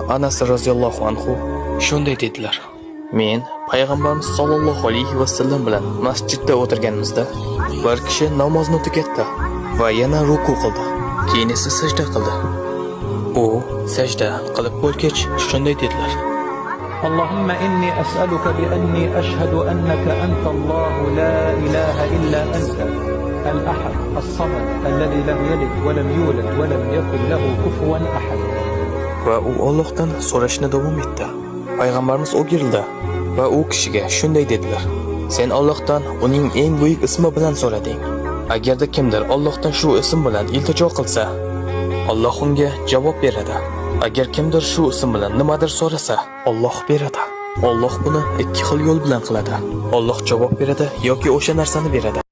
Anas roziyallohu anhu shunday dedilar: Men payg'ambarimiz sollallohu alayhi vasallam bilan masjidda o'tirganimizda bir kishi namozni tugatdi va yana ruku qildi. Keyin esa sajda qildi. U sajda qilib bo'lgach shunday dedilar: اللهم إني أسألك بأني أشهد أنك أنت الله لا إله إلا أنت الأحد الصمد الذي لم يلد ولم يولد ولم يكن له كفوا أحد. Va u Allohdan so'rashni davom etdi. Payg'ambarimiz o'girildi va u kishiga shunday dedilar: Sen Allohdan uning eng buyuk ismi bilan so'rading. Agarda kimdir Allohdan shu ism bilan iltijo qilsa, Alloh unga javob beradi. Agar kimdir shu ism bilan nimadir so'rasa, Alloh beradi. Alloh buni ikki xil yo'l bilan qiladi. Alloh javob beradi yoki o'sha narsani beradi.